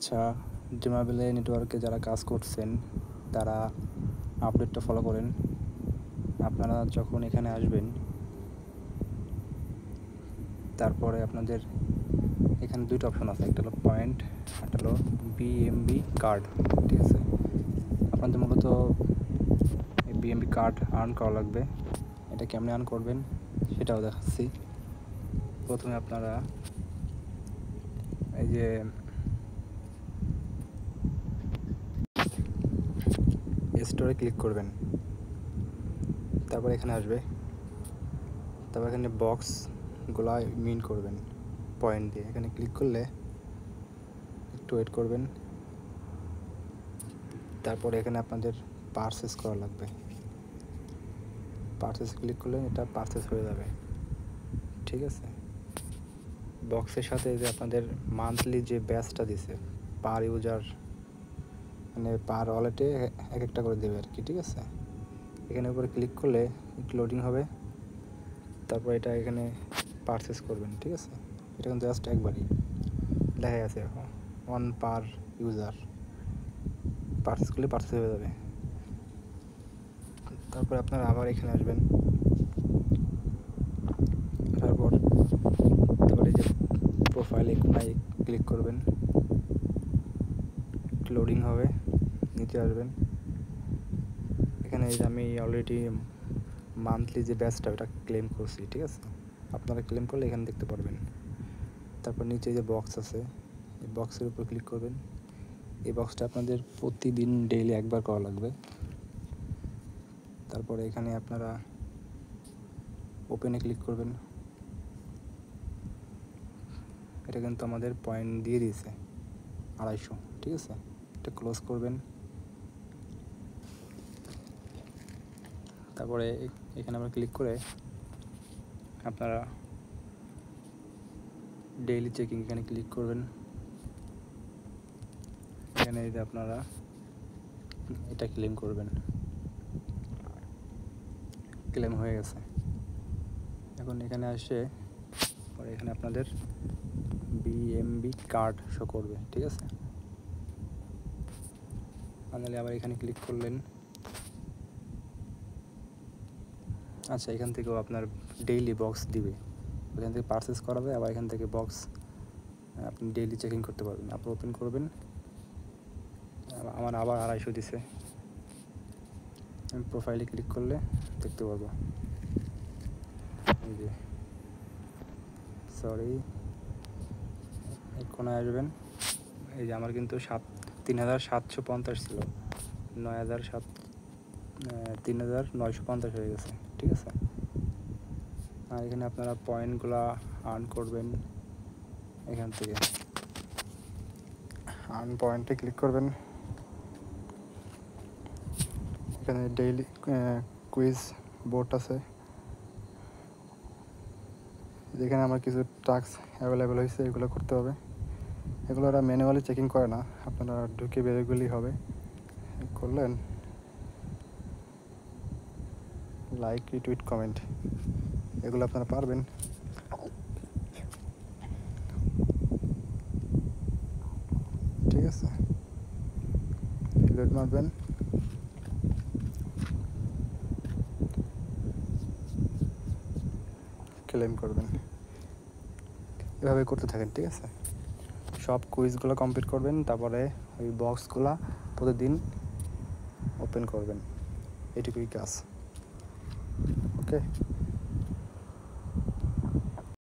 আচ্ছা, ড্রিমাবেলে নেটওয়ার্কে যারা কাজ করছেন তারা আপডেটটা ফলো করেন। আপনারা যখন এখানে আসবেন তারপরে আপনাদের এখানে দুইটা অপশন আছে, একটা হলো পয়েন্ট, একটা হলো বিএমবি কার্ড। ঠিক আছে, আপনাদের মূলত এই বিএমবি কার্ড আর্ন করা লাগবে। এটা কেমনে আর্ন করবেন সেটাও দেখাচ্ছি। প্রথমে আপনারা এই যে স্টোরে ক্লিক করবেন, তারপর এখানে আসবে, তারপর এখানে বক্সগুলা মিন করবেন পয়েন্ট দিয়ে। এখানে ক্লিক করলে একটু ওয়েট করবেন, তারপরে এখানে আপনাদের পারচেস করা লাগবে। পারচেস ক্লিক করলে এটা পারচেস হয়ে যাবে। ঠিক আছে, বক্সের সাথে যে আপনাদের মান্থলি যে ব্যাচটা দিছে পার ইউজার, মানে পার ওয়ালেটে এক একটা করে দেবে আর কি। ঠিক আছে, এখানে উপরে ক্লিক করলে একটু লোডিং হবে, তারপর এটা এখানে পারচেস করবেন। ঠিক আছে, এটা কিন্তু জাস্ট একবারই লেখা আছে ওয়ান পার ইউজার, পারচেস করলে পারচেস হয়ে যাবে। তারপর আপনারা আবার এখানে আসবেন, তারপরে যে প্রোফাইলে কোনায় ক্লিক করবেন, লোডিং হবে, নিচে আসবেন। এখানে আমি অলরেডি মান্থলি যে ব্যাচটা ওটা ক্লেম করছি। ঠিক আছে, আপনারা ক্লেম করলে এখানে দেখতে পারবেন। তারপর নিচে যে বক্স আছে, এই বক্সের উপর ক্লিক করবেন। এই বক্সটা আপনাদের প্রতিদিন ডেইলি একবার করা লাগবে। তারপরে এখানে আপনারা ওপেনে ক্লিক করবেন। এটা কিন্তু আমাদের পয়েন্ট দিয়ে দিয়েছে 250। ঠিক আছে, এটা ক্লোজ করবেন। তারপরে এখানে আবার ক্লিক করে আপনারা ডেইলি চেকিং এখানে ক্লিক করবেন। এখানে যদি আপনারা এটা ক্লেম করবেন, ক্লেম হয়ে গেছে। এখন এখানে আসে পরে এখানে আপনাদের বিএমবি কার্ড শো করবে। ঠিক আছে, ফাইনালি আবার এখানে ক্লিক করলেন। আচ্ছা, এখান থেকেও আপনার ডেইলি বক্স দিবে, ওখান থেকে পারচেস করাবে, আবার এখান থেকে বক্স আপনি ডেইলি চেকিং করতে পারবেন। আপনি ওপেন করবেন, আমার আবার 250 দিছে। আমি প্রোফাইলে ক্লিক করলে দেখতে পারবো, এই যে সরি এই কোনায় আসবেন। এই যে আমার কিন্তু 3750 ছিল, 3950 হয়ে গেছে। ঠিক আছে, আর এখানে আপনারা পয়েন্টগুলা আর্ন করবেন। এখান থেকে আর্ন পয়েন্টে ক্লিক করবেন। এখানে ডেইলি কুইজ বোর্ড আছে, যেখানে আমার কিছু টাস্ক অ্যাভেলেবেল হয়েছে, এগুলো করতে হবে। এগুলো ওরা ম্যানুয়ালি চেকিং করে না, আপনারা ঢুকে বেরোগুলি হবে। করলেন লাইক, রিটুইট, কমেন্ট, এগুলো আপনারা পারবেন। ঠিক আছে, রেড মারবেন, ক্লেম করবেন, এভাবে করতে থাকেন। ঠিক আছে, সব কুইজগুলো কমপ্লিট করবেন, তারপরে ওই বক্সগুলো প্রতিদিন ওপেন করবেন। এটুকুই কাজ। ওকে।